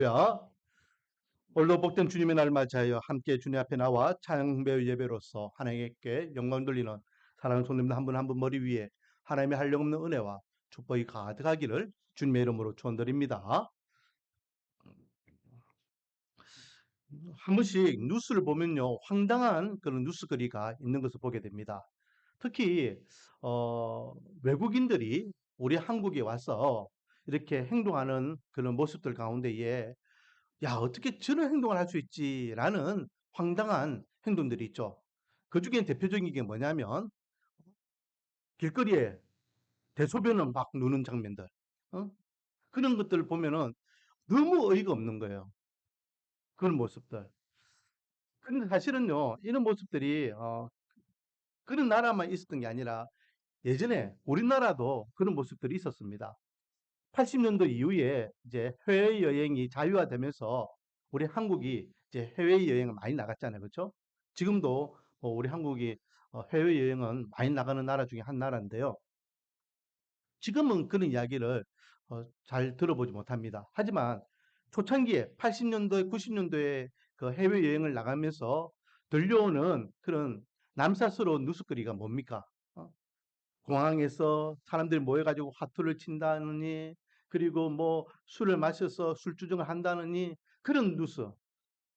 야, 오늘도 복된 주님의 날 맞이하여 함께 주님 앞에 나와 찬양 배우 예배로서 하나님께 영광 돌리는 사랑하는 손님들 한 분 한 분 머리 위에 하나님의 한량없는 은혜와 축복이 가득하기를 주님의 이름으로 축원드립니다. 한 번씩 뉴스를 보면요, 황당한 그런 뉴스거리가 있는 것을 보게 됩니다. 특히 외국인들이 우리 한국에 와서 이렇게 행동하는 그런 모습들 가운데에 야, 어떻게 저런 행동을 할 수 있지라는 황당한 행동들이 있죠. 그중에 대표적인 게 뭐냐면 길거리에 대소변을 막 누는 장면들. 어? 그런 것들을 보면은 너무 어이가 없는 거예요. 그런 모습들. 근데 사실은요, 이런 모습들이 그런 나라만 있었던 게 아니라 예전에 우리나라도 그런 모습들이 있었습니다. 80년도 이후에 이제 해외여행이 자유화되면서 우리 한국이 이제 해외여행을 많이 나갔잖아요. 그렇죠? 지금도 우리 한국이 해외여행은 많이 나가는 나라 중에 한 나라인데요. 지금은 그런 이야기를 잘 들어보지 못합니다. 하지만 초창기에 80년도에 90년도에 그 해외여행을 나가면서 들려오는 그런 남사스러운 뉴스거리가 뭡니까? 어? 공항에서 사람들이 모여가지고 화투를 친다느니, 그리고 뭐 술을 마셔서 술주정을 한다느니, 그런 뉴스,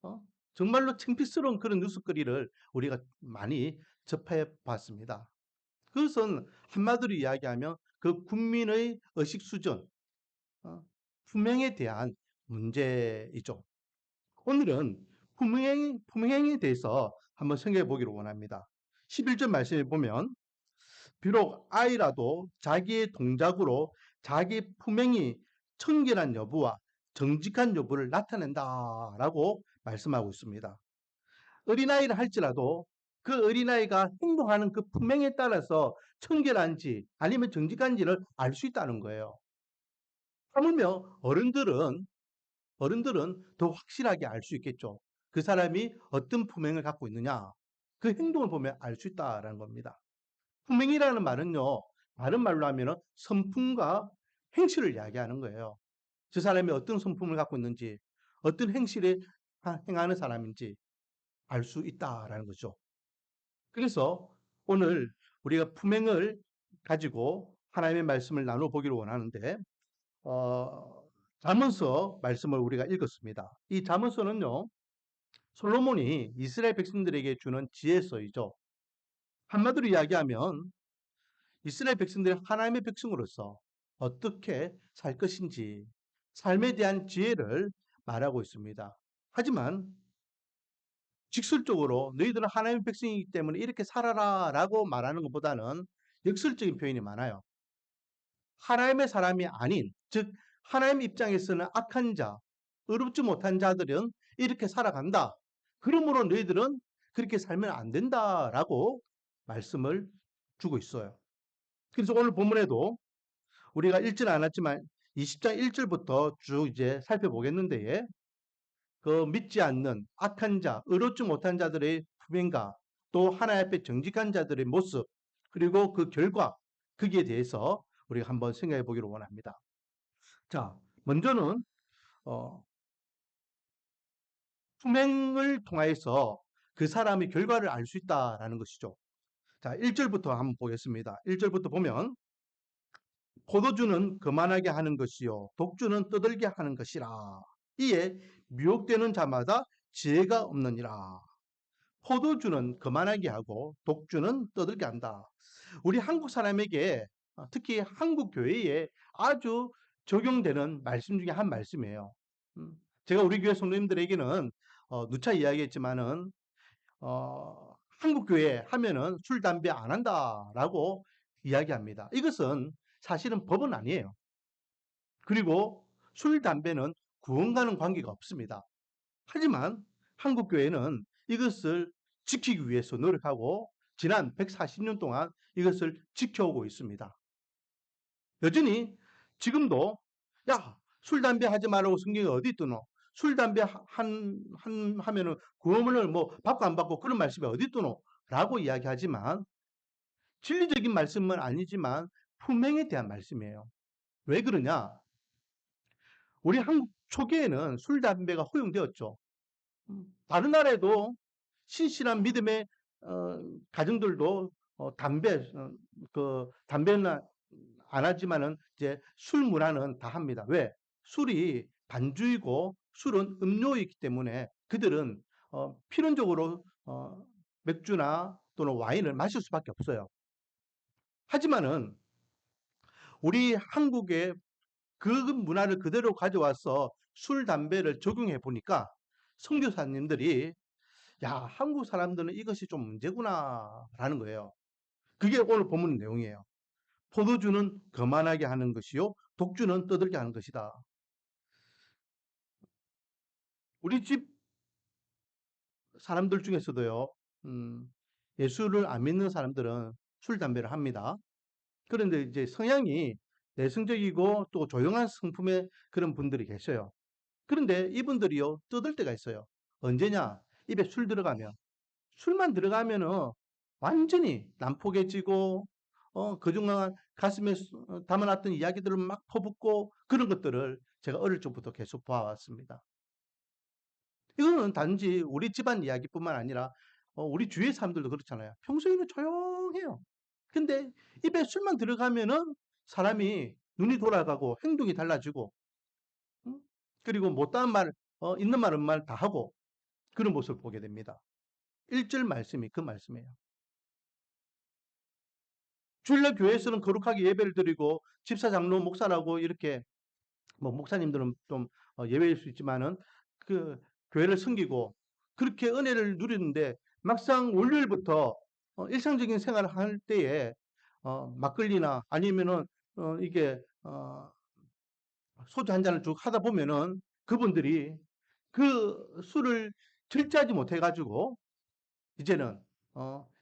어? 정말로 창피스러운 그런 뉴스거리를 우리가 많이 접해 봤습니다. 그것은 한마디로 이야기하면 그 국민의 의식 수준, 품행에 대한 문제이죠. 오늘은 품행에 대해서 한번 생각해 보기를 원합니다. 11절 말씀에 보면 비록 아이라도 자기의 동작으로 자기 품행이 청결한 여부와 정직한 여부를 나타낸다라고 말씀하고 있습니다. 어린아이를 할지라도 그 어린아이가 행동하는 그 품행에 따라서 청결한지 아니면 정직한지를 알 수 있다는 거예요. 하물며 어른들은 더 확실하게 알 수 있겠죠. 그 사람이 어떤 품행을 갖고 있느냐. 그 행동을 보면 알 수 있다라는 겁니다. 품행이라는 말은요, 다른 말로 하면은 성품과 행실을 이야기하는 거예요. 저 사람이 어떤 성품을 갖고 있는지, 어떤 행실을 행하는 사람인지 알 수 있다라는 거죠. 그래서 오늘 우리가 품행을 가지고 하나님의 말씀을 나눠보기를 원하는데, 어, 잠언서 말씀을 우리가 읽었습니다. 이 잠언서는요, 솔로몬이 이스라엘 백성들에게 주는 지혜서이죠. 한마디로 이야기하면 이스라엘 백성들이 하나님의 백성으로서 어떻게 살 것인지 삶에 대한 지혜를 말하고 있습니다. 하지만 직설적으로 너희들은 하나님의 백성이기 때문에 이렇게 살아라 라고 말하는 것보다는 역설적인 표현이 많아요. 하나님의 사람이 아닌, 즉 하나님 입장에서는 악한 자, 의롭지 못한 자들은 이렇게 살아간다. 그러므로 너희들은 그렇게 살면 안 된다라고 말씀을 주고 있어요. 그래서 오늘 본문에도 우리가 읽지는 않았지만 20장 1절부터 쭉 이제 살펴보겠는데 그 믿지 않는 악한 자, 의롭지 못한 자들의 품행과 또 하나님 앞에 정직한 자들의 모습 그리고 그 결과 거기에 대해서 우리가 한번 생각해 보기를 원합니다. 자, 먼저는 어, 품행을 통하여서 그 사람의 결과를 알 수 있다라는 것이죠. 자, 1절부터 한번 보겠습니다. 1절부터 보면 포도주는 거만하게 하는 것이요 독주는 떠들게 하는 것이라. 이에 미혹되는 자마다 지혜가 없느니라. 포도주는 거만하게 하고 독주는 떠들게 한다. 우리 한국 사람에게 특히 한국 교회에 아주 적용되는 말씀 중에 한 말씀이에요. 제가 우리 교회 성도님들에게는 누차 이야기했지만은 한국 교회 하면은 술 담배 안 한다라고 이야기합니다. 이것은 사실은 법은 아니에요. 그리고 술 담배는 구원과는 관계가 없습니다. 하지만 한국 교회는 이것을 지키기 위해서 노력하고 지난 140년 동안 이것을 지켜오고 있습니다. 여전히 지금도 야, 술 담배 하지 말라고 성경에 어디 있더노? 술 담배 하면은 구원을 뭐 받고 안 받고 그런 말씀이 어디 있더노? 라고 이야기하지만 진리적인 말씀은 아니지만 품행에 대한 말씀이에요. 왜 그러냐? 우리 한국 초기에는 술, 담배가 허용되었죠. 다른 나라에도 신실한 믿음의 가정들도 담배는 안 하지만은 이제 술 문화는 다 합니다. 왜? 술이 반주이고 술은 음료이기 때문에 그들은 필연적으로 맥주나 또는 와인을 마실 수밖에 없어요. 하지만은 우리 한국의 그 문화를 그대로 가져와서 술, 담배를 적용해 보니까 선교사님들이 야, 한국 사람들은 이것이 좀 문제구나라는 거예요. 그게 오늘 본문 내용이에요. 포도주는 거만하게 하는 것이요, 독주는 떠들게 하는 것이다. 우리 집 사람들 중에서도요, 예수를 안 믿는 사람들은 술, 담배를 합니다. 그런데 이제 성향이 내성적이고 또 조용한 성품의 그런 분들이 계셔요. 그런데 이분들이요, 떠들 때가 있어요. 언제냐? 입에 술 들어가면. 술만 들어가면은 완전히 난폭해지고, 그동안 가슴에 담아놨던 이야기들을 막 퍼붓고 그런 것들을 제가 어릴 적부터 계속 봐왔습니다. 이거는 단지 우리 집안 이야기뿐만 아니라 우리 주위의 사람들도 그렇잖아요. 평소에는 조용해요. 근데 입에 술만 들어가면은 사람이 눈이 돌아가고 행동이 달라지고, 음? 그리고 못다한 말, 있는 말, 없는 말 다 하고 그런 모습을 보게 됩니다. 1절 말씀이 그 말씀이에요. 주일날 교회에서는 거룩하게 예배를 드리고 집사, 장로, 목사라고 이렇게 뭐 목사님들은 좀 예외일 수 있지만은 그 교회를 섬기고 그렇게 은혜를 누리는데 막상 월요일부터 일상적인 생활을 할 때에 막걸리나 아니면은 이게 소주 한 잔을 쭉 하다 보면은 그분들이 그 술을 절제하지 못해 가지고 이제는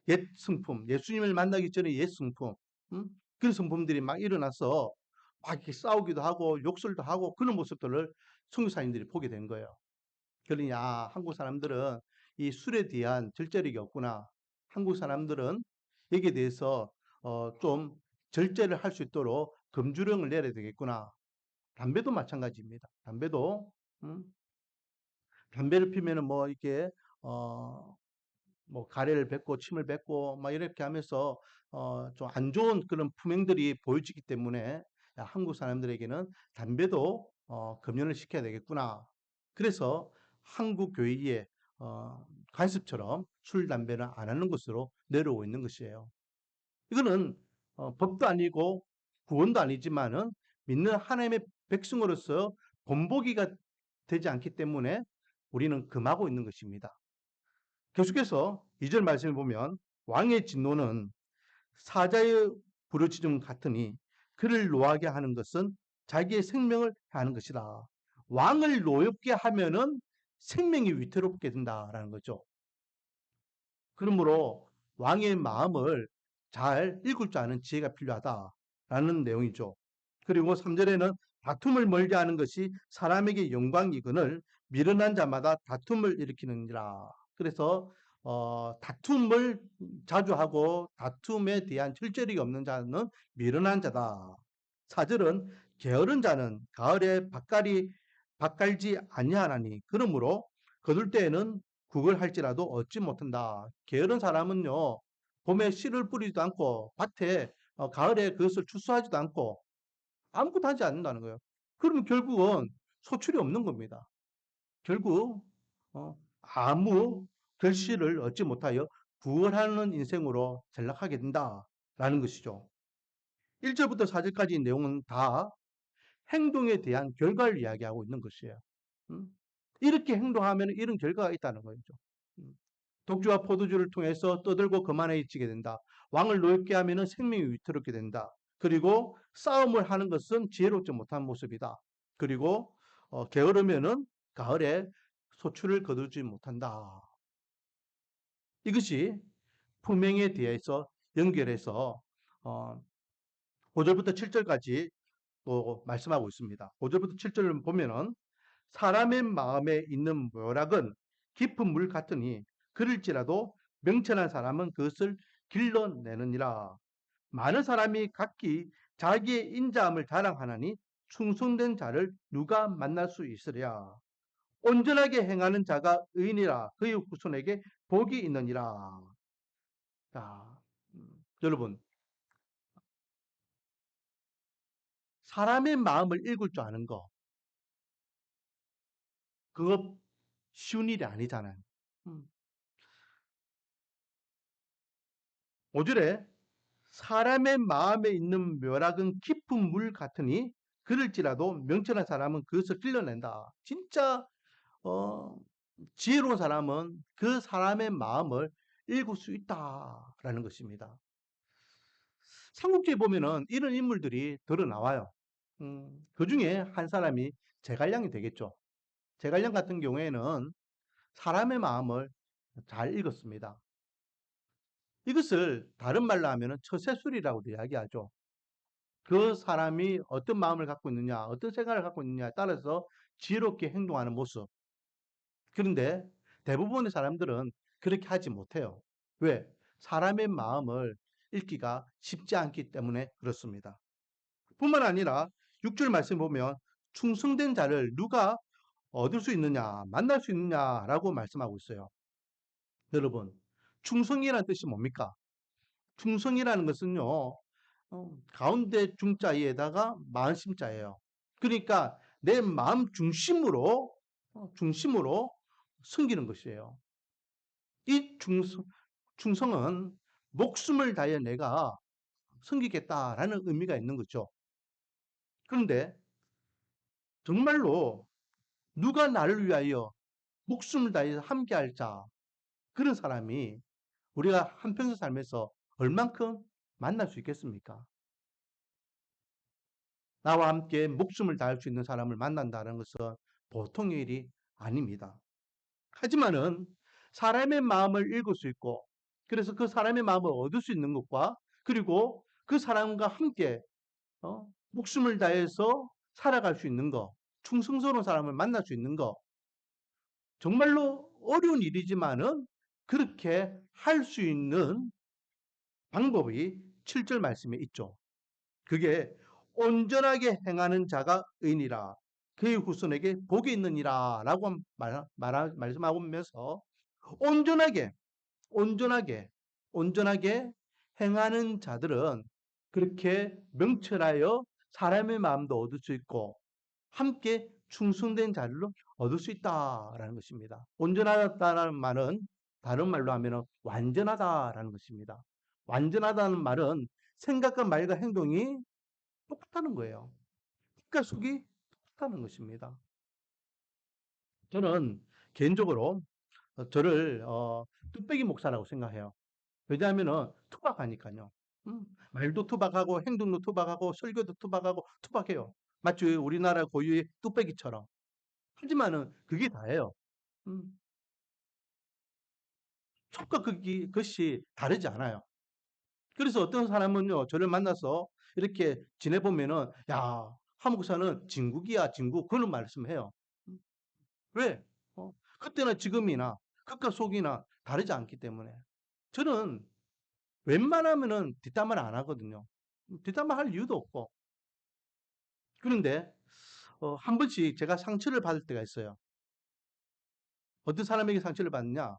옛 성품, 예수님을 만나기 전에 옛 성품, 그런 성품들이 막 일어나서 막 이렇게 싸우기도 하고 욕설도 하고 그런 모습들을 선교사님들이 보게 된 거예요. 그러니 한국 사람들은 이 술에 대한 절제력이 없구나. 한국 사람들은 여기에 대해서 좀 절제를 할 수 있도록 금주령을 내려야 되겠구나. 담배도 마찬가지입니다. 음, 담배를 피면은 뭐 이렇게 어, 뭐 가래를 뱉고 침을 뱉고 막 이렇게 하면서 좀 안 좋은 그런 품행들이 보여지기 때문에 야, 한국 사람들에게는 담배도 금연을 시켜야 되겠구나. 그래서 한국 교회의 관습처럼 술, 담배는 안 하는 것으로 내려오고 있는 것이에요. 이거는 법도 아니고 구원도 아니지만은 믿는 하나님의 백성으로서 본보기가 되지 않기 때문에 우리는 금하고 있는 것입니다. 계속해서 2절 말씀을 보면 왕의 진노는 사자의 부르짖음 같으니 그를 노하게 하는 것은 자기의 생명을 하는 것이다. 왕을 노엽게 하면은 생명이 위태롭게 된다라는 거죠. 그러므로 왕의 마음을 잘 읽을 줄 아는 지혜가 필요하다라는 내용이죠. 그리고 3절에는 다툼을 멀게 하는 것이 사람에게 영광이거늘 미련한 자마다 다툼을 일으키느니라. 그래서 다툼을 자주 하고 다툼에 대한 절제력이 없는 자는 미련한 자다. 4절은 게으른 자는 가을에 밭갈지 아니하나니 그러므로 거둘 때에는 국을 할지라도 얻지 못한다. 게으른 사람은요, 봄에 씨를 뿌리지도 않고 밭에 가을에 그것을 추수하지도 않고 아무것도 하지 않는다는 거예요. 그러면 결국은 소출이 없는 겁니다. 결국 아무 결실을 얻지 못하여 부활하는 인생으로 전락하게 된다라는 것이죠. 1절부터 4절까지 내용은 다 행동에 대한 결과를 이야기하고 있는 것이에요. 음? 이렇게 행동하면 이런 결과가 있다는 거죠. 음. 독주와 포도주를 통해서 떠들고 거만해지게 된다. 왕을 노엽게 하면 생명이 위태롭게 된다. 그리고 싸움을 하는 것은 지혜롭지 못한 모습이다. 그리고 게으르면은 가을에 소출을 거두지 못한다. 이것이 품행에 대해서 연결해서 어, 5절부터 7절까지 또 말씀하고 있습니다. 5절부터 7절을 보면은 사람의 마음에 있는 묘락은 깊은 물 같으니 그럴지라도 명철한 사람은 그것을 길러내느니라. 많은 사람이 각기 자기의 인자함을 자랑하나니 충성된 자를 누가 만날 수 있으랴. 온전하게 행하는 자가 의인이라 그의 후손에게 복이 있느니라. 자, 여러분, 사람의 마음을 읽을 줄 아는 거, 그거 쉬운 일이 아니잖아요. 음. 5절에 사람의 마음에 있는 묘락은 깊은 물 같으니 그럴지라도 명철한 사람은 그것을 끌려낸다. 진짜 지혜로운 사람은 그 사람의 마음을 읽을 수 있다라는 것입니다. 삼국지에 보면은 이런 인물들이 드러나와요. 그 중에 한 사람이 제갈량이 되겠죠. 제갈량 같은 경우에는 사람의 마음을 잘 읽었습니다. 이것을 다른 말로 하면은 처세술이라고도 이야기하죠. 그 사람이 어떤 마음을 갖고 있느냐, 어떤 생각을 갖고 있느냐에 따라서 지혜롭게 행동하는 모습. 그런데 대부분의 사람들은 그렇게 하지 못해요. 왜? 사람의 마음을 읽기가 쉽지 않기 때문에 그렇습니다. 뿐만 아니라 6절 말씀 보면 충성된 자를 누가 얻을 수 있느냐, 만날 수 있느냐라고 말씀하고 있어요. 여러분, 충성이라는 뜻이 뭡니까? 충성이라는 것은요, 가운데 중자에다가 마음심자예요. 그러니까 내 마음 중심으로 섬기는 것이에요. 이 충성은 목숨을 다해 내가 섬기겠다라는 의미가 있는 거죠. 그런데 정말로 누가 나를 위하여 목숨을 다해서 함께할 자, 그런 사람이 우리가 한평생 살면서 얼만큼 만날 수 있겠습니까? 나와 함께 목숨을 다할 수 있는 사람을 만난다는 것은 보통의 일이 아닙니다. 하지만은 사람의 마음을 읽을 수 있고, 그래서 그 사람의 마음을 얻을 수 있는 것과, 그리고 그 사람과 함께 목숨을 다해서 살아갈 수 있는 것, 충성스러운 사람을 만날 수 있는 것, 정말로 어려운 일이지만은 그렇게 할 수 있는 방법이 7절 말씀에 있죠. 그게 온전하게 행하는 자가 의인이라 그의 후손에게 복이 있느니라 라고 말씀하면서 온전하게 온전하게 온전하게 행하는 자들은 그렇게 명철하여 사람의 마음도 얻을 수 있고 함께 충성된 자리로 얻을 수 있다라는 것입니다. 온전하다는 말은 다른 말로 하면 완전하다라는 것입니다. 완전하다는 말은 생각과 말과 행동이 똑같다는 거예요. 그러니까 속이 똑같다는 것입니다. 저는 개인적으로 저를 뚝배기 목사라고 생각해요. 왜냐하면은 투박하니까요. 말도 투박하고 행동도 투박하고 설교도 투박하고 투박해요. 마치 우리나라 고유의 뚝배기처럼. 하지만은 그게 다예요. 음, 속과 그것이 다르지 않아요. 그래서 어떤 사람은요, 저를 만나서 이렇게 지내보면은, 야, 한국사는 진국이야, 진국. 그런 말씀해요. 음, 왜? 그때나 지금이나, 극과 속이나 다르지 않기 때문에. 저는 웬만하면은 뒷담화 안 하거든요. 뒷담화 할 이유도 없고. 그런데, 한 번씩 제가 상처를 받을 때가 있어요. 어떤 사람에게 상처를 받느냐?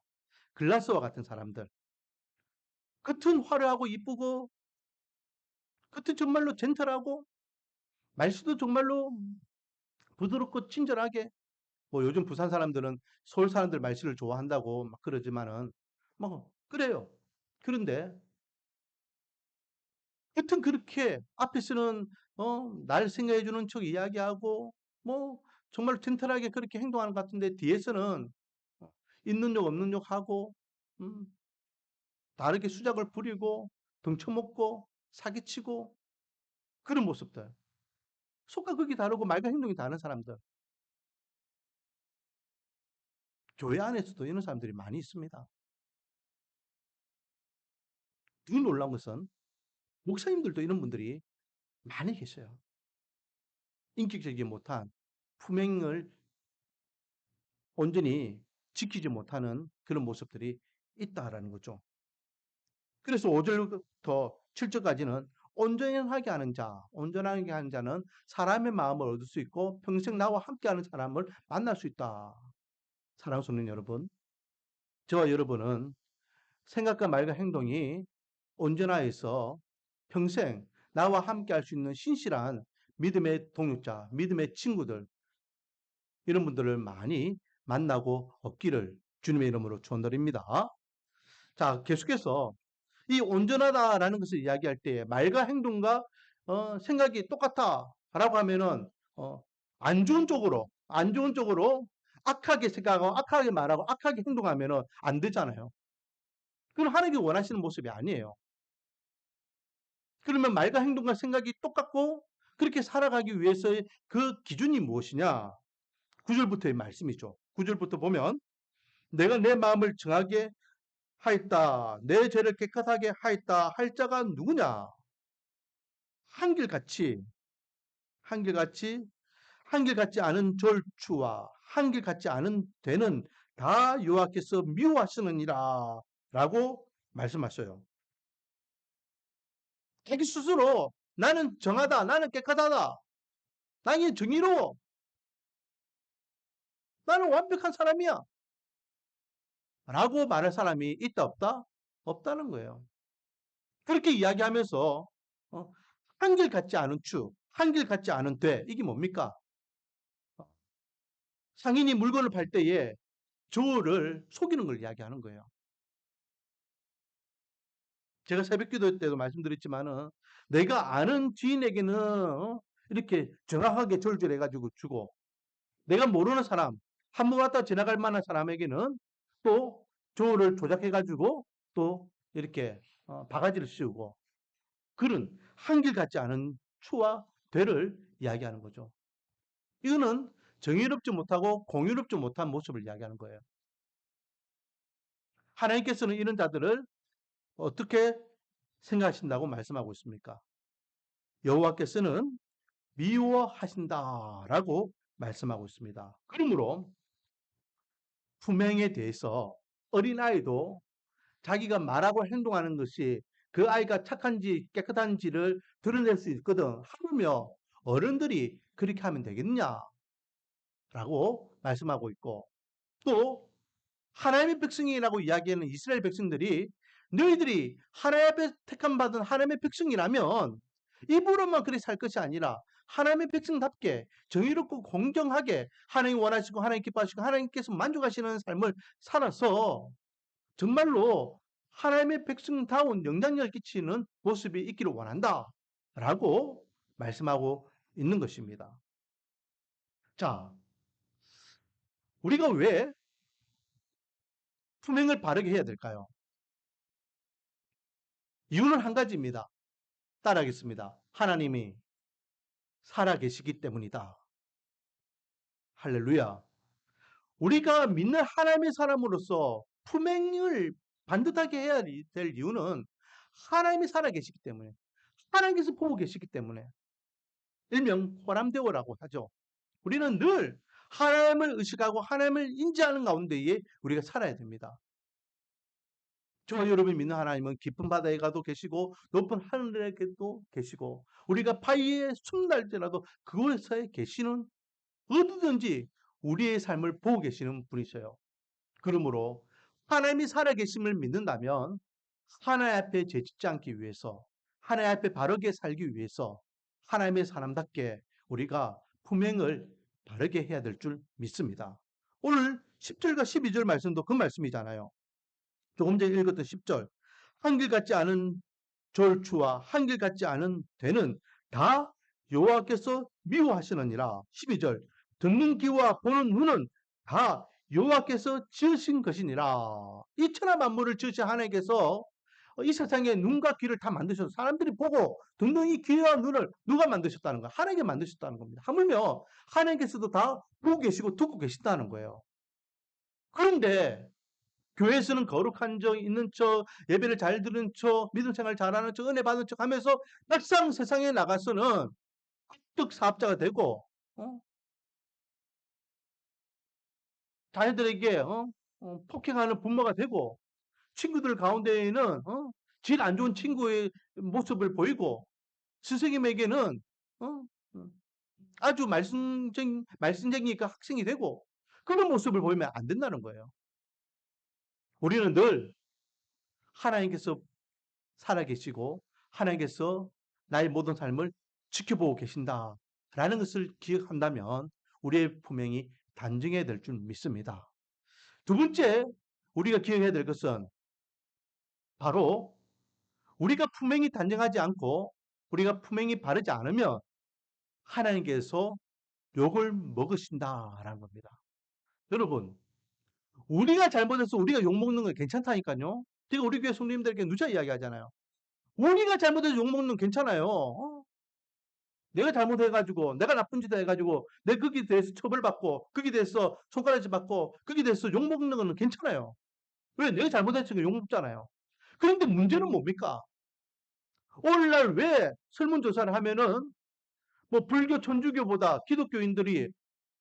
글라스와 같은 사람들. 겉은 화려하고 이쁘고, 겉은 정말로 젠틀하고, 말수도 정말로 부드럽고 친절하게, 뭐 요즘 부산 사람들은 서울 사람들 말씨를 좋아한다고 막 그러지만은, 뭐, 그래요. 그런데, 여튼 그렇게 앞에서는, 날 생각해주는 척 이야기하고, 뭐, 정말 튼튼하게 그렇게 행동하는 것 같은데, 뒤에서는 있는 욕 없는 욕 하고, 음, 다르게 수작을 부리고, 등쳐먹고, 사기치고, 그런 모습들. 속과 극이 다르고 말과 행동이 다른 사람들. 교회 안에서도 이런 사람들이 많이 있습니다. 더 놀라운 것은 목사님들도 이런 분들이 많이 계셔요. 인격적이지 못한 품행을 온전히 지키지 못하는 그런 모습들이 있다라는 거죠. 그래서 5절부터 7절까지는 온전하게 하는 자, 온전하게 하는 자는 사람의 마음을 얻을 수 있고 평생 나와 함께하는 사람을 만날 수 있다. 사랑하는 성도 여러분, 저와 여러분은 생각과 말과 행동이 온전하여서 평생 나와 함께할 수 있는 신실한 믿음의 동역자, 믿음의 친구들, 이런 분들을 많이 만나고 얻기를 주님의 이름으로 축원드립니다. 자, 계속해서 이 온전하다라는 것을 이야기할 때 말과 행동과 생각이 똑같다라고 하면은 안 좋은 쪽으로 악하게 생각하고 악하게 말하고 악하게 행동하면은 안 되잖아요. 그건 하나님이 원하시는 모습이 아니에요. 그러면 말과 행동과 생각이 똑같고 그렇게 살아가기 위해서의 그 기준이 무엇이냐? 9절부터의 말씀이죠. 9절부터 보면 내가 내 마음을 정하게 하였다. 내 죄를 깨끗하게 하였다. 할 자가 누구냐? 한결같이 한결같이 한결같지 않은 절추와 한결같지 않은 되는 다 여호와께서 미워하시느니라 라고 말씀하셔요. 자기 스스로 나는 정하다, 나는 깨끗하다, 나는 정의로워, 나는 완벽한 사람이야 라고 말할 사람이 있다 없다? 없다는 거예요. 그렇게 이야기하면서 한결같지 않은 추, 한결같지 않은 돼, 이게 뭡니까? 상인이 물건을 팔 때에 저를 속이는 걸 이야기하는 거예요. 제가 새벽기도 때도 말씀드렸지만은 내가 아는 지인에게는 이렇게 정확하게 절절해가지고 주고 내가 모르는 사람, 한 번 왔다 지나갈 만한 사람에게는 또 저를 조작해가지고 또 이렇게 바가지를 씌우고 그런 한결같지 않은 추와 되를 이야기하는 거죠. 이거는 정의롭지 못하고 공의롭지 못한 모습을 이야기하는 거예요. 하나님께서는 이런 자들을 어떻게 생각하신다고 말씀하고 있습니까? 여호와께서는 미워하신다라고 말씀하고 있습니다. 그러므로 품행에 대해서 어린아이도 자기가 말하고 행동하는 것이 그 아이가 착한지 깨끗한지를 드러낼 수 있거든. 하물며 어른들이 그렇게 하면 되겠느냐라고 말씀하고 있고 또 하나님의 백성이라고 이야기하는 이스라엘 백성들이 너희들이 하나님 앞에 택함 받은 하나님의 백성이라면 입으로만 그리 살 것이 아니라 하나님의 백성답게 정의롭고 공정하게 하나님 원하시고 하나님 기뻐하시고 하나님께서 만족하시는 삶을 살아서 정말로 하나님의 백성다운 영향력을 끼치는 모습이 있기를 원한다 라고 말씀하고 있는 것입니다. 자, 우리가 왜 품행을 바르게 해야 될까요? 이유는 한 가지입니다. 따라하겠습니다. 하나님이 살아계시기 때문이다. 할렐루야. 우리가 믿는 하나님의 사람으로서 품행을 반듯하게 해야 될 이유는 하나님이 살아계시기 때문에 하나님께서 보고 계시기 때문에 일명 호람대오라고 하죠. 우리는 늘 하나님을 의식하고 하나님을 인지하는 가운데에 우리가 살아야 됩니다. 저와 여러분이 믿는 하나님은 깊은 바다에 가도 계시고 높은 하늘에도 계시고 우리가 바위에 숨날지라도 그곳에 계시는 어디든지 우리의 삶을 보고 계시는 분이셔요. 그러므로 하나님이 살아계심을 믿는다면 하나님 앞에 죄짓지 않기 위해서 하나님 앞에 바르게 살기 위해서 하나님의 사람답게 우리가 품행을 바르게 해야 될 줄 믿습니다. 오늘 10절과 12절 말씀도 그 말씀이잖아요. 조금 전에 읽었던 10절 한결같지 않은 절추와 한결같지 않은 되는 다 여호와께서 미워하시느니라. 12절 듣는 귀와 보는 눈은 다 여호와께서 지으신 것이니라. 이 천하 만물을 지으신 하나님께서 이 세상에 눈과 귀를 다 만드셔서 사람들이 보고 듣는 이 귀와 눈을 누가 만드셨다는 거야? 하나님이 만드셨다는 겁니다. 하물며 하나님께서도 다 보고 계시고 듣고 계신다는 거예요. 그런데 교회에서는 거룩한 적 있는 척, 예배를 잘 들은 척, 믿음 생활 잘하는 척, 은혜 받은 척 하면서 막상 세상에 나가서는 악덕 사업자가 되고, 자녀들에게 폭행하는 부모가 되고, 친구들 가운데에는 질 안 좋은 친구의 모습을 보이고, 스승님에게는 어? 어, 아주 말씀쟁이 그 학생이 되고 그런 모습을 보이면 안 된다는 거예요. 우리는 늘 하나님께서 살아계시고 하나님께서 나의 모든 삶을 지켜보고 계신다라는 것을 기억한다면 우리의 품행이 단정해야 될 줄 믿습니다. 두 번째 우리가 기억해야 될 것은 바로 우리가 품행이 단정하지 않고 우리가 품행이 바르지 않으면 하나님께서 욕을 먹으신다라는 겁니다. 여러분, 우리가 잘못해서 우리가 욕먹는 건 괜찮다니까요. 제가 우리 교회 성도님들에게 누차 이야기하잖아요. 우리가 잘못해서 욕먹는 건 괜찮아요. 내가 잘못해가지고 내가 나쁜 짓 해가지고 내 거기에 대해서 처벌받고 거기에 대해서 손가락질 받고 거기에 대해서 욕먹는 건 괜찮아요. 왜? 내가 잘못했으니까 욕먹잖아요. 그런데 문제는 뭡니까? 오늘날 왜 설문조사를 하면은 뭐 불교 천주교보다 기독교인들이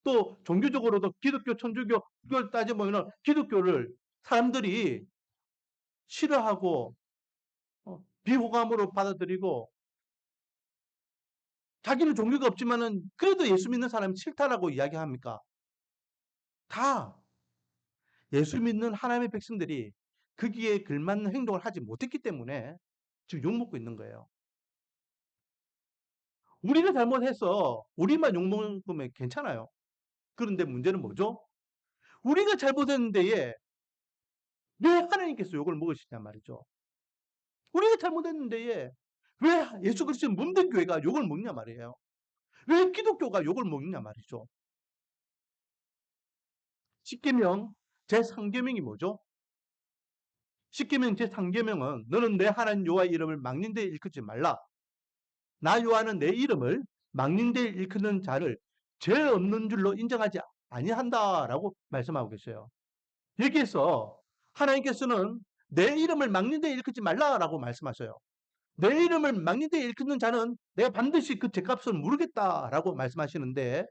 또 종교적으로도 기독교 천주교 그걸 따져보면은 기독교를 사람들이 싫어하고 비호감으로 받아들이고 자기는 종교가 없지만은 그래도 예수 믿는 사람이 싫다라고 이야기합니까? 다 예수 믿는 하나님의 백성들이 거기에 걸맞는 행동을 하지 못했기 때문에 지금 욕먹고 있는 거예요. 우리가 잘못해서 우리만 욕먹으면 괜찮아요. 그런데 문제는 뭐죠? 우리가 잘못했는데 왜 하나님께서 욕을 먹으시냐 말이죠. 우리가 잘못했는데 왜 예수 그리스도의 몸된 교회가 욕을 먹냐 말이에요. 왜 기독교가 욕을 먹냐 말이죠. 십계명 제3계명이 뭐죠? 십계명 제3계명은 너는 내 하나님 여호와의 이름을 막는 데 일컫지 말라. 나 여호와는 내 이름을 막는 데 일컫는 자를 죄 없는 줄로 인정하지 아니한다라고 말씀하고 계세요. 여기에서 하나님께서는 내 이름을 막는 데 일컫지 말라라고 말씀하셔요. 내 이름을 막는 데 일컫는 자는 내가 반드시 그 죄값을 물으겠다라고 말씀하시는데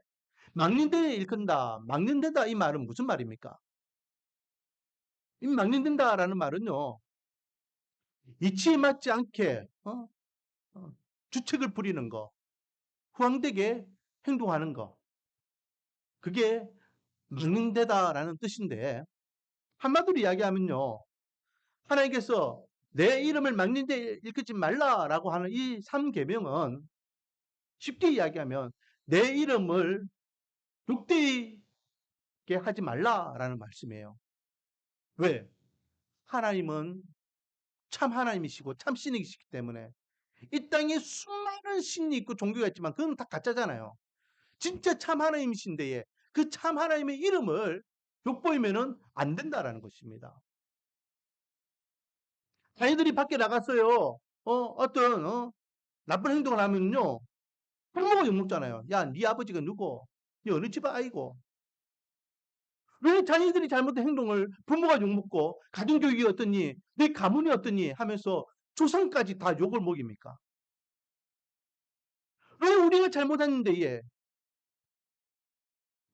막는 데 일컫는다, 막는 데다 이 말은 무슨 말입니까? 이 막는 된다라는 말은요. 이치에 맞지 않게 주책을 부리는 거, 후황되게 행동하는 거. 그게 막는 데다라는 뜻인데 한마디로 이야기하면요. 하나님께서 내 이름을 막는 데 일컫지 말라라고 하는 이 3계명은 쉽게 이야기하면 내 이름을 욕되게 하지 말라라는 말씀이에요. 왜? 하나님은 참 하나님이시고 참 신이시기 때문에 이 땅에 수많은 신이 있고 종교가 있지만 그건 다 가짜잖아요. 진짜 참 하나님이신데 그 참 하나님의 이름을 욕보이면은 안 된다라는 것입니다. 자녀들이 밖에 나갔어요. 어떤 나쁜 행동을 하면요. 부모가 욕먹잖아요. 야, 네 아버지가 누구? 네 어느 집 아이고? 왜 자녀들이 잘못된 행동을 부모가 욕먹고 가정교육이 어떠니? 내 가문이 어떠니? 하면서 조상까지 다 욕을 먹입니까? 왜 우리가 잘못했는데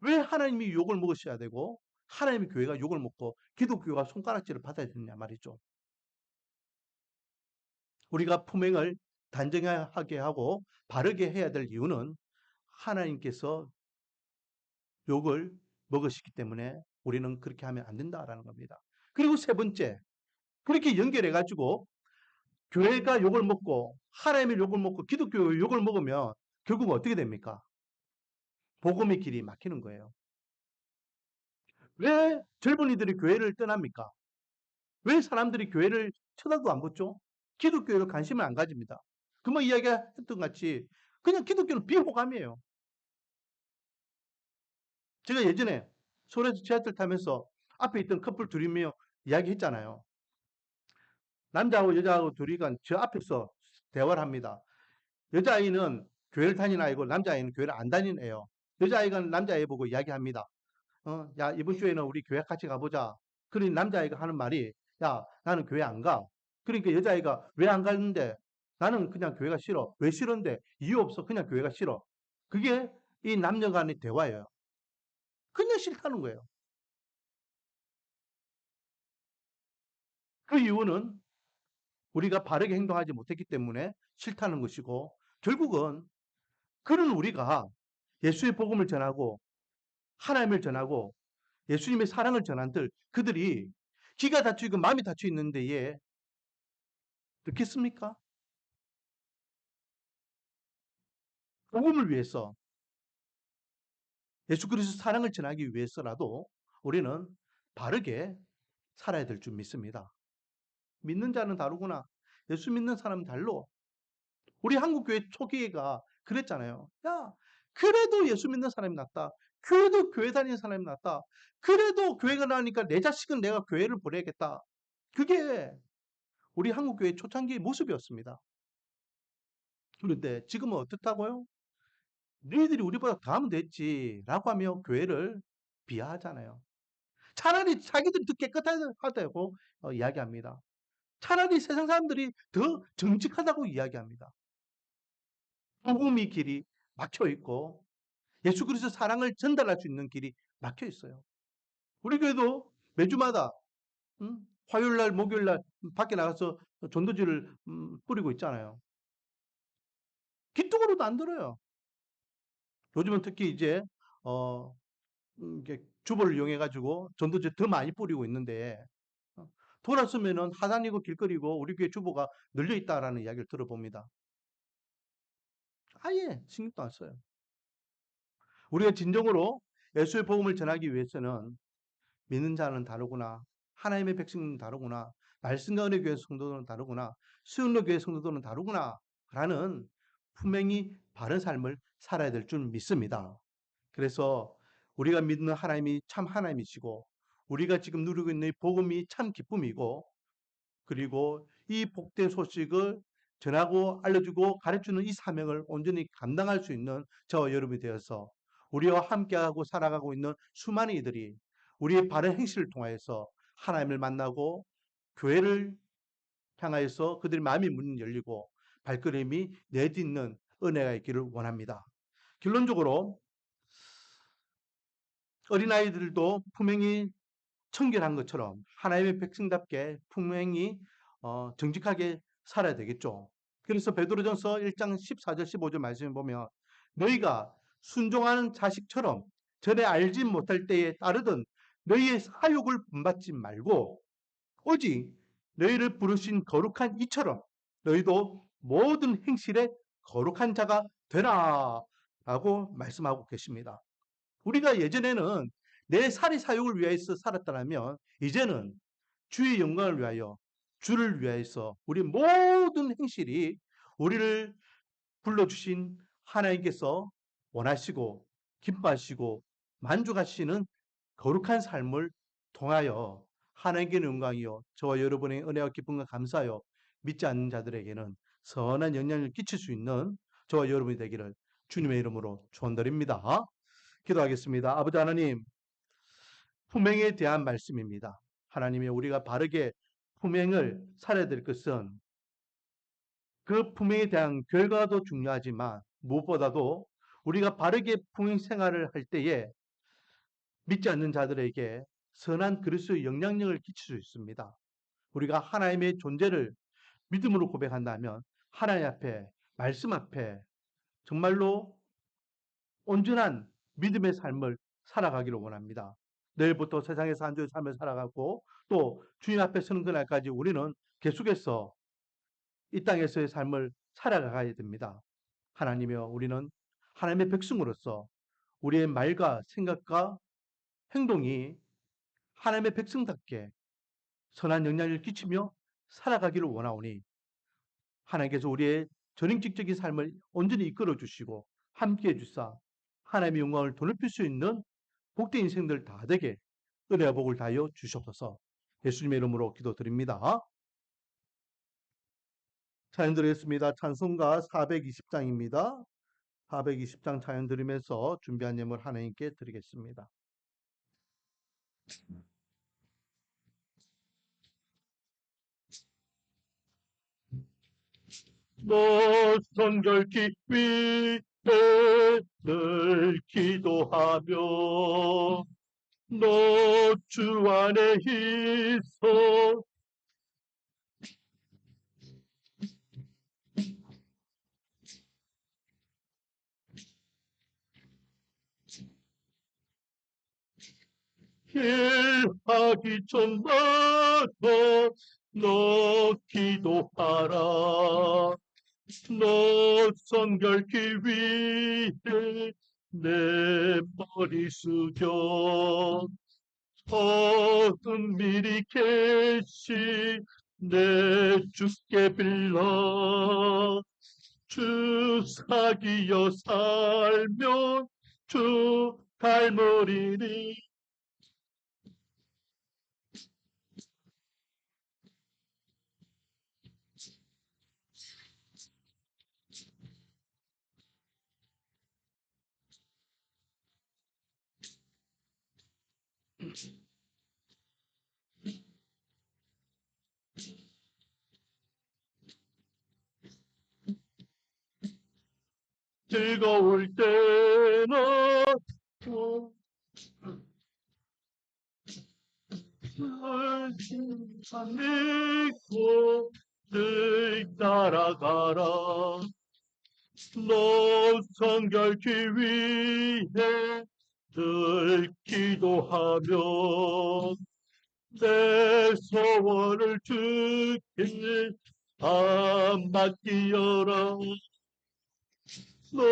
왜 하나님이 욕을 먹으셔야 되고 하나님의 교회가 욕을 먹고 기독교가 손가락질을 받아야 되느냐 말이죠. 우리가 품행을 단정하게 하고 바르게 해야 될 이유는 하나님께서 욕을 먹으시기 때문에 우리는 그렇게 하면 안 된다라는 겁니다. 그리고 세 번째, 그렇게 연결해 가지고 교회가 욕을 먹고 하나님의 욕을 먹고 기독교가 욕을 먹으면 결국 어떻게 됩니까? 복음의 길이 막히는 거예요. 왜 젊은이들이 교회를 떠납니까? 왜 사람들이 교회를 쳐다도 안 보죠? 기독교에 관심을 안 가집니다. 그뭐 이야기했던 같이 그냥 기독교는 비호감이에요. 제가 예전에 서울에서 지하철 타면서 앞에 있던 커플 둘이며 이야기했잖아요. 남자하고 여자하고 둘이가 저 앞에서 대화를 합니다. 여자아이는 교회를 다니는 아이고 남자아이는 교회를 안 다니는 애요. 여자아이가 남자아이 보고 이야기합니다. 야, 이번 주에는 우리 교회 같이 가보자. 그러니 남자아이가 하는 말이, 야, 나는 교회 안 가. 그러니까 여자아이가 왜 안 가는데? 나는 그냥 교회가 싫어. 왜 싫은데? 이유 없어. 그냥 교회가 싫어. 그게 이 남녀 간의 대화예요. 그냥 싫다는 거예요. 그 이유는 우리가 바르게 행동하지 못했기 때문에 싫다는 것이고 결국은 그런 우리가 예수의 복음을 전하고 하나님을 전하고 예수님의 사랑을 전한들 그들이 기가 닫히고 마음이 닫혀 있는 데에 듣겠습니까? 복음을 위해서 예수 그리스도 사랑을 전하기 위해서라도 우리는 바르게 살아야 될 줄 믿습니다. 믿는 자는 다르구나. 예수 믿는 사람은 달로. 우리 한국교회 초기가 그랬잖아요. 야, 그래도 예수 믿는 사람이 낫다. 그래도 교회 다니는 사람이 낫다. 그래도 교회가 나니까 내 자식은 내가 교회를 보내야겠다. 그게 우리 한국교회 초창기의 모습이었습니다. 그런데 지금은 어떻다고요? 너희들이 우리보다 더 하면 됐지라고 하며 교회를 비하하잖아요. 차라리 자기들이 더 깨끗하다고 이야기합니다. 차라리 세상 사람들이 더 정직하다고 이야기합니다. 복음의 길이 막혀 있고 예수 그리스도 사랑을 전달할 수 있는 길이 막혀 있어요. 우리 교회도 매주마다 화요일 날, 목요일 날 밖에 나가서 전도지를 뿌리고 있잖아요. 귀뚱으로도 안 들어요. 요즘은 특히 이제 이게 주보를 이용해 가지고 전도지 더 많이 뿌리고 있는데 돌았으면은 하단이고 길거리고 우리 교회 주보가 늘려 있다라는 이야기를 들어봅니다. 아예 신경도 안 써요. 우리가 진정으로 예수의 복음을 전하기 위해서는 믿는 자는 다르구나. 하나님의 백성은 다르구나. 말씀과 은혜 교회 성도들은 다르구나. 수영로 교회 성도들은 다르구나. 라는 분명히 바른 삶을 살아야 될 줄 믿습니다. 그래서 우리가 믿는 하나님이 참 하나님이시고 우리가 지금 누리고 있는 이 복음이 참 기쁨이고 그리고 이 복된 소식을 전하고 알려주고 가르치는 이 사명을 온전히 감당할 수 있는 저와 여러분이 되어서 우리와 함께하고 살아가고 있는 수많은 이들이 우리의 바른 행실을 통하여서 하나님을 만나고 교회를 향하여서 그들의 마음이 문이 열리고 발걸음이 내딛는 은혜가 있기를 원합니다. 결론적으로 어린아이들도 분명히 청결한 것처럼 하나님의 백성답게 분명히 정직하게 살아야 되겠죠. 그래서 베드로전서 1장 14절 15절 말씀을 보면 너희가 순종하는 자식처럼 전에 알지 못할 때에 따르던 너희의 사욕을 본받지 말고 오직 너희를 부르신 거룩한 이처럼 너희도 모든 행실에 거룩한 자가 되라 라고 말씀하고 계십니다. 우리가 예전에는 내 살이 사욕을 위하여서 살았다면 이제는 주의 영광을 위하여 주를 위하여서 우리 모든 행실이 우리를 불러주신 하나님께서 원하시고 기뻐하시고 만족하시는 거룩한 삶을 통하여 하나님께 영광이요 저와 여러분의 은혜와 기쁨과 감사하여 믿지 않는 자들에게는 선한 영향을 끼칠 수 있는 저와 여러분이 되기를 주님의 이름으로 축원드립니다. 기도하겠습니다. 아버지 하나님, 품행에 대한 말씀입니다. 하나님이 우리가 바르게 품행을 살아야 될 것은 그 품행에 대한 결과도 중요하지만 무엇보다도 우리가 바르게 품행 생활을 할 때에 믿지 않는 자들에게 선한 그리스도의 영향력을 끼칠 수 있습니다. 우리가 하나님의 존재를 믿음으로 고백한다면 하나님 앞에 말씀 앞에 정말로 온전한 믿음의 삶을 살아가기를 원합니다. 내일부터 세상에서 한 주의 삶을 살아가고 또 주님 앞에 서는 그날까지 우리는 계속해서 이 땅에서의 삶을 살아가야 됩니다. 하나님이여 우리는 하나님의 백성으로서 우리의 말과 생각과 행동이 하나님의 백성답게 선한 영향을 끼치며 살아가기를 원하오니 하나님께서 우리의 전행직적인 삶을 온전히 이끌어 주시고 함께해 주사 하나님의 영광을 더높일 수 있는 복된 인생들 다 되게 은혜와 복을 다하여 주시옵소서. 예수님의 이름으로 기도드립니다. 찬양 드리겠습니다. 찬송가 420장입니다. 420장 찬양 드리면서 준비한 예물 하나님께 드리겠습니다. 너 성결기 위해 늘 기도하며 너 주 안에 있어 일하기 전마다 너 기도하라. 너 성결케 위해 내 머리 숙여 은밀히 계시 내 주께 빌라. 주 사귀어 살면 주 닮으리니. 즐거울 때나 믿고 늘 따라가라. 너 성결케 위해 늘 기도하며 내 소원을 주께 안 맡기어라. 너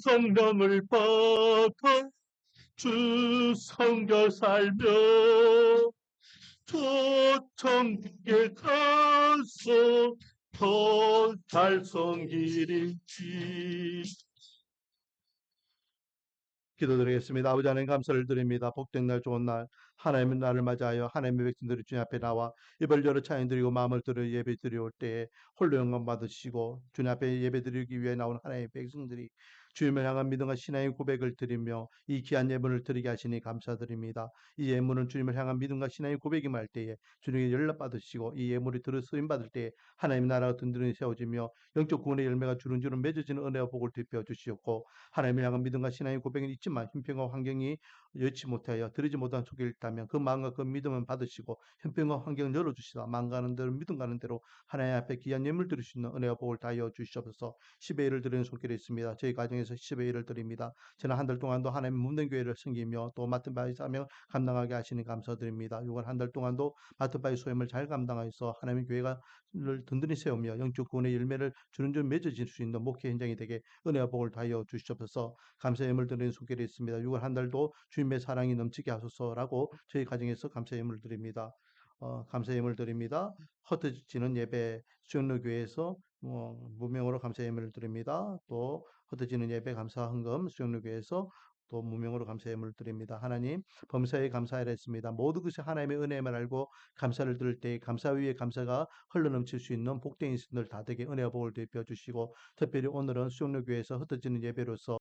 성령을 받아 주 성결 살며 초청에 가서 더 잘 섬기리지. 기도드리겠습니다. 아버지 하나님 감사를 드립니다. 복된 날 좋은 날 하나님의 날을 맞이하여 하나님의 백성들이 주님 앞에 나와 입을 열어 찬양 드리고 마음을 들어 예배 드려올 때에 홀로 영광 받으시고 주님 앞에 예배 드리기 위해 나온 하나님의 백성들이 주님을 향한 믿음과 신앙의 고백을 드리며 이 귀한 예물을 드리게 하시니 감사드립니다. 이 예물은 주님을 향한 믿음과 신앙의 고백임을 할 때에 주님께 연락 받으시고 이 예물이 들어 쓰임 받을 때에 하나님의 나라가 든든히 세워지며 영적 구원의 열매가 주름주름 맺어지는 은혜와 복을 되펴 주시옵고 하나님을 향한 믿음과 신앙의 고백은 있지만 형편과 환경이 여치 못하여 드리지 못한 속에 있다면 그 마음과 그 믿음은 받으시고 형편과 환경을 열어주시다 만가는 대로 믿음 가는 대로 하나님 앞에 귀한 예물 드릴 수 있는 은혜와 복을 다하여 주시옵소서. 10의 1을 드리는 손길이 있습니다. 저희 가정에서 10의 1을 드립니다. 저는 한 달 동안도 하나님 묻는 교회를 섬기며 또 맡은 바의 사명 감당하게 하시니 감사드립니다. 6월 한 달 동안도 맡은 바의 소임을 잘 감당하여서 하나님의 교회가 를 든든히 세우며 영적 구원의 열매를 주름주름 맺어질 수 있는 목회 현장이 되게 은혜와 복을 다하여 주시옵소서. 감사의 예물 드리는 손길이 있습니다. 6월 한 달도 주님의 사랑이 넘치게 하소서라고 저희 가정에서 감사의 예물 드립니다. 감사의 예물 드립니다. 흩어지는 예배 수영로교회에서 무명으로 감사의 예물을 드립니다. 또 흩어지는 예배 감사 헌금 수영로교회에서 또 무명으로 감사의 예물을 드립니다. 하나님 범사에 감사하라 했습니다. 모두 것이 하나님의 은혜임을 알고 감사를 드릴 때 감사 위에 감사가 흘러넘칠 수 있는 복된 인생들 다 되게 은혜와 복을 되어 주시고 특별히 오늘은 수영로교회에서 흩어지는 예배로서